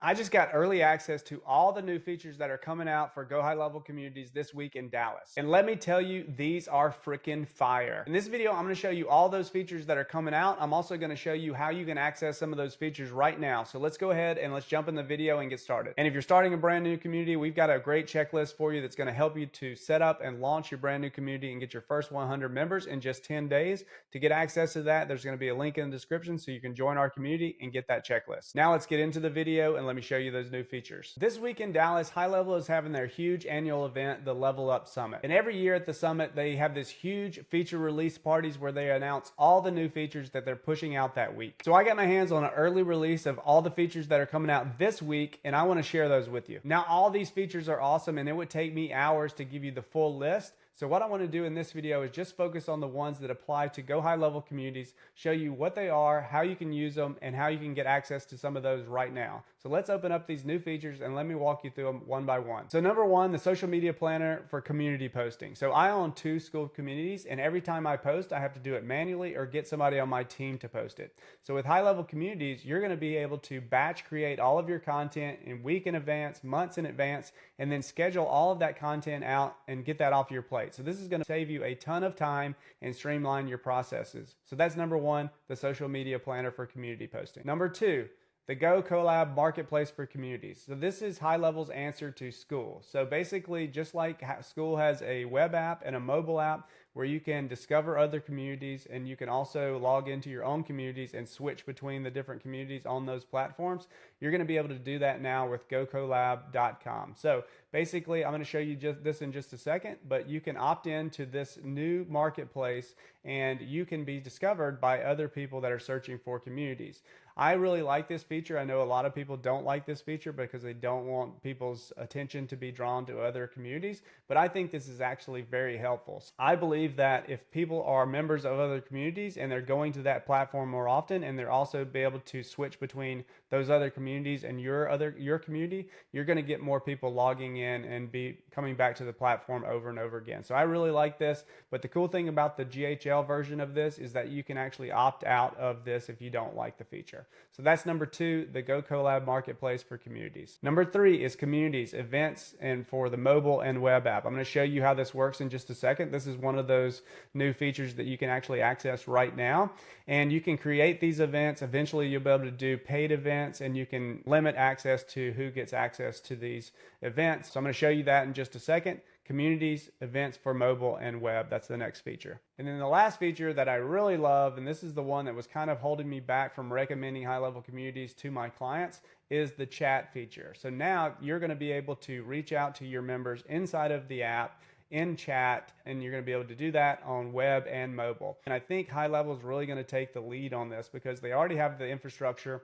I just got early access to all the new features that are coming out for Go High Level communities this week in Dallas. And let me tell you, these are freaking fire. In this video, I'm gonna show you all those features that are coming out. I'm also gonna show you how you can access some of those features right now. So let's go ahead and let's jump in the video and get started. And if you're starting a brand new community, we've got a great checklist for you that's gonna help you to set up and launch your brand new community and get your first 100 members in just 10 days. To get access to that, there's gonna be a link in the description so you can join our community and get that checklist. Now let's get into the video and let me show you those new features. This week in Dallas, High Level is having their huge annual event, the Level Up Summit. And every year at the summit, they have this huge feature release parties where they announce all the new features that they're pushing out that week. So I got my hands on an early release of all the features that are coming out this week, and I want to share those with you. Now, all these features are awesome, and it would take me hours to give you the full list. So what I want to do in this video is just focus on the ones that apply to Go High Level communities, show you what they are, how you can use them, and how you can get access to some of those right now. So let's open up these new features and let me walk you through them one by one. So number one, the social media planner for community posting. So I own 2 school communities, and every time I post, I have to do it manually or get somebody on my team to post it. So with High Level communities, you're going to be able to batch create all of your content in week in advance, months in advance, and then schedule all of that content out and get that off your plate. So this is going to save you a ton of time and streamline your processes. So that's number one, the social media planner for community posting. Number two, the Go Collab marketplace for communities. So this is High Level's answer to Skool. So basically, just like Skool has a web app and a mobile app where you can discover other communities, and you can also log into your own communities and switch between the different communities on those platforms, you're going to be able to do that now with GoCollab.com. So basically, I'm going to show you this in just a second, but you can opt in to this new marketplace and you can be discovered by other people that are searching for communities. I really like this feature. I know a lot of people don't like this feature because they don't want people's attention to be drawn to other communities, but I think this is actually very helpful. I believe that if people are members of other communities and they're going to that platform more often, and they're also be able to switch between those other communities and your community, you're going to get more people logging in and be coming back to the platform over and over again. So I really like this, but the cool thing about the GHL version of this is that you can actually opt out of this if you don't like the feature. So that's number two, the Go Collab marketplace for communities. Number three is communities, events, and for the mobile and web app. I'm going to show you how this works in just a second. This is one of those new features that you can actually access right now, and you can create these events. Eventually you'll be able to do paid events, and you can limit access to who gets access to these events. So I'm going to show you that in just a second. Communities, events for mobile and web. That's the next feature. And then the last feature that I really love, and this is the one that was kind of holding me back from recommending High Level communities to my clients, is the chat feature. So now you're going to be able to reach out to your members inside of the app in chat, and you're going to be able to do that on web and mobile. And I think High Level is really going to take the lead on this because they already have the infrastructure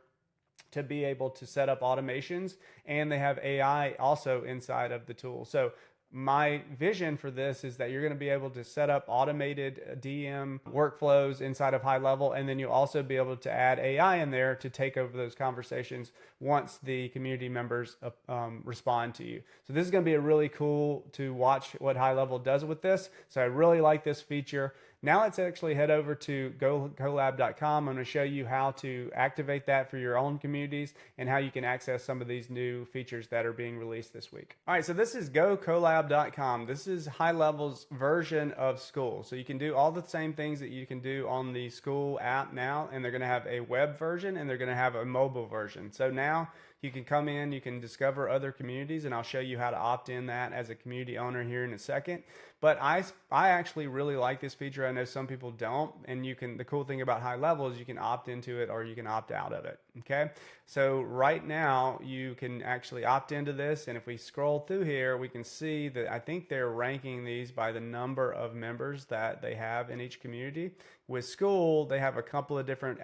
to be able to set up automations, and they have AI also inside of the tool. So my vision for this is that you're going to be able to set up automated DM workflows inside of High Level, and then you'll also be able to add AI in there to take over those conversations once the community members respond to you. So this is going to be a really cool to watch what High Level does with this. So I really like this feature. Now let's actually head over to GoCollab.com. I'm going to show you how to activate that for your own communities and how you can access some of these new features that are being released this week. All right, so this is GoCollab.com. This is High Level's version of Skool. So you can do all the same things that you can do on the Skool app now, and they're going to have a web version and they're going to have a mobile version. So now you can come in, you can discover other communities, and I'll show you how to opt in that as a community owner here in a second. But I actually really like this feature. I know some people don't, and the cool thing about High Level is you can opt into it or you can opt out of it. Okay, so right now you can actually opt into this, and if we scroll through here, we can see that I think they're ranking these by the number of members that they have in each community. With Skool, they have a couple of different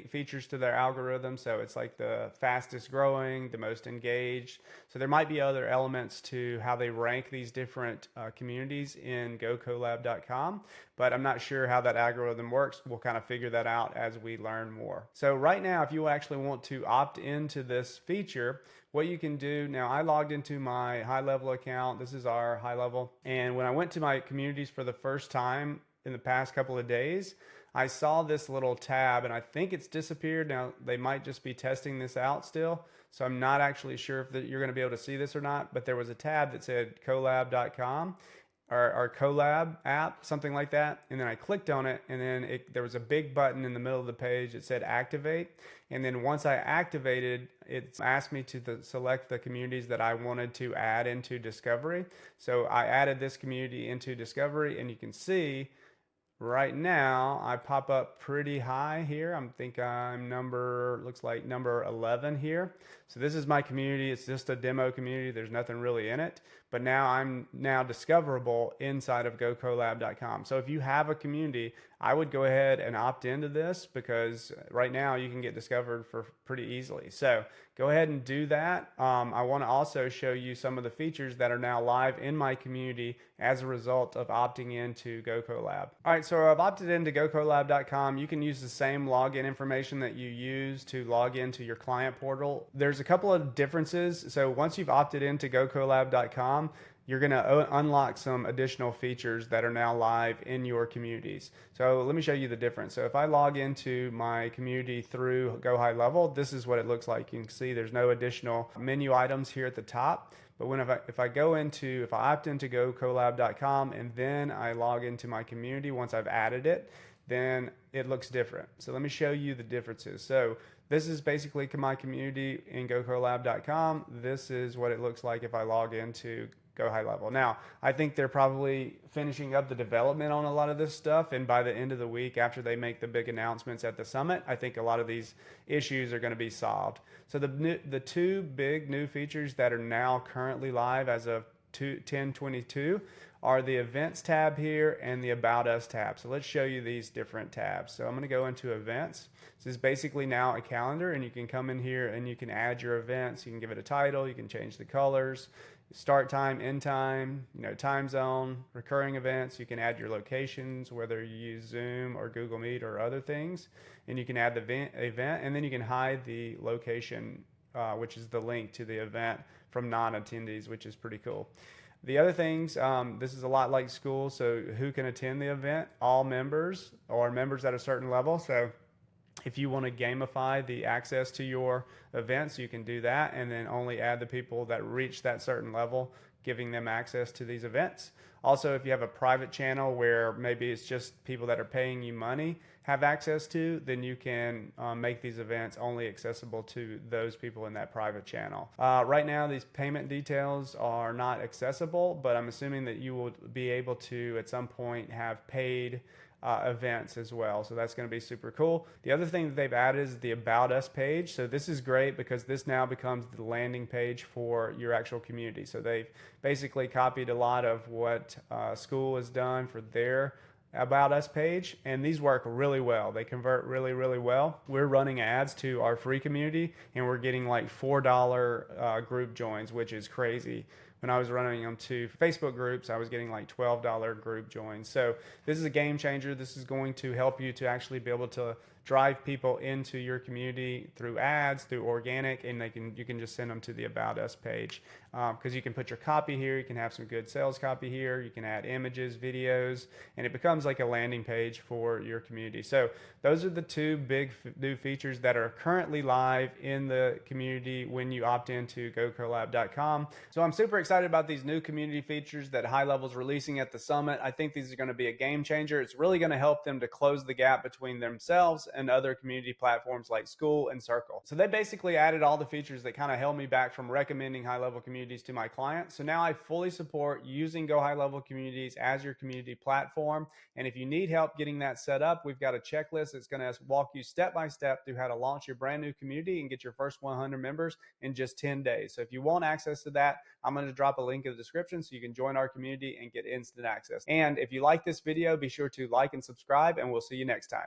features to their algorithm, so it's like the fastest growing, the most engaged. So there might be other elements to how they rank these different communities in GoCollab.com, but I'm not sure how that algorithm works. We'll kind of figure that out as we learn more. So right now, if you actually want to opt into this feature, what you can do now, I logged into my High Level account. This is our High Level, and when I went to my communities for the first time in the past couple of days, I saw this little tab and I think it's disappeared. Now they might just be testing this out still. So I'm not actually sure if you're going to be able to see this or not, but there was a tab that said collab.com or collab app, something like that. And then I clicked on it, and then there was a big button in the middle of the page that said activate. And then once I activated, it asked me to select the communities that I wanted to add into Discovery. So I added this community into Discovery, and you can see right now I pop up pretty high here. I'm looks like number 11 here. So this is my community. It's just a demo community. There's nothing really in it, but now I'm discoverable inside of gocollab.com. So if you have a community, I would go ahead and opt into this, because right now you can get discovered for pretty easily. So go ahead and do that. I want to also show you some of the features that are now live in my community as a result of opting into GoCollab. All right, so I've opted into gocollab.com. You can use the same login information that you use to log into your client portal. There's a couple of differences. So once you've opted into gocollab.com, you're going to unlock some additional features that are now live in your communities. So let me show you the difference. So if I log into my community through GoHighLevel, this is what it looks like. You can see there's no additional menu items here at the top. But if I opt into gocollab.com and then I log into my community once I've added it, then it looks different. So let me show you the differences. So this is basically my community in gocollab.com. This is what it looks like if I log into GoHighLevel. Now, I think they're probably finishing up the development on a lot of this stuff, and by the end of the week, after they make the big announcements at the summit, I think a lot of these issues are going to be solved. So the two big new features that are now currently live as of 10/22 are the Events tab here and the About Us tab. So let's show you these different tabs. So I'm going to go into Events. This is basically now a calendar, and you can come in here and you can add your events. You can give it a title, you can change the colors, start time, end time, time zone, recurring events. You can add your locations, whether you use Zoom or Google Meet or other things, and you can add the event, and then you can hide the location, which is the link to the event, from non-attendees, which is pretty cool. The other things, this is a lot like Skool. So who can attend the event? All members, or members at a certain level. So if you want to gamify the access to your events, you can do that, and then only add the people that reach that certain level, giving them access to these events. Also, if you have a private channel where maybe it's just people that are paying you money have access to, then you can make these events only accessible to those people in that private channel. Right now, these payment details are not accessible, but I'm assuming that you will be able to at some point have paid events as well. So that's going to be super cool. The other thing that they've added is the About Us page. So this is great because this now becomes the landing page for your actual community. So they've basically copied a lot of what Skool has done for their About Us page, and these work really well. They convert really, really well. We're running ads to our free community, and we're getting like $4 group joins, which is crazy. When I was running them to Facebook groups, I was getting like $12 group joins. So this is a game changer. This is going to help you to actually be able to drive people into your community through ads, through organic, and you can just send them to the About Us page, because you can put your copy here. You can have some good sales copy here. You can add images, videos, and it becomes like a landing page for your community. So those are the two big new features that are currently live in the community when you opt into gocollab.com. So I'm super excited about these new community features that HighLevel's releasing at the summit. I think these are going to be a game changer. It's really going to help them to close the gap between themselves and other community platforms like Skool and Circle. So they basically added all the features that kind of held me back from recommending high-level communities to my clients. So now I fully support using GoHighLevel communities as your community platform. And if you need help getting that set up, we've got a checklist that's going to walk you step by step through how to launch your brand new community and get your first 100 members in just 10 days. So if you want access to that, I'm going to drop a link in the description so you can join our community and get instant access. And if you like this video, be sure to like and subscribe, and we'll see you next time.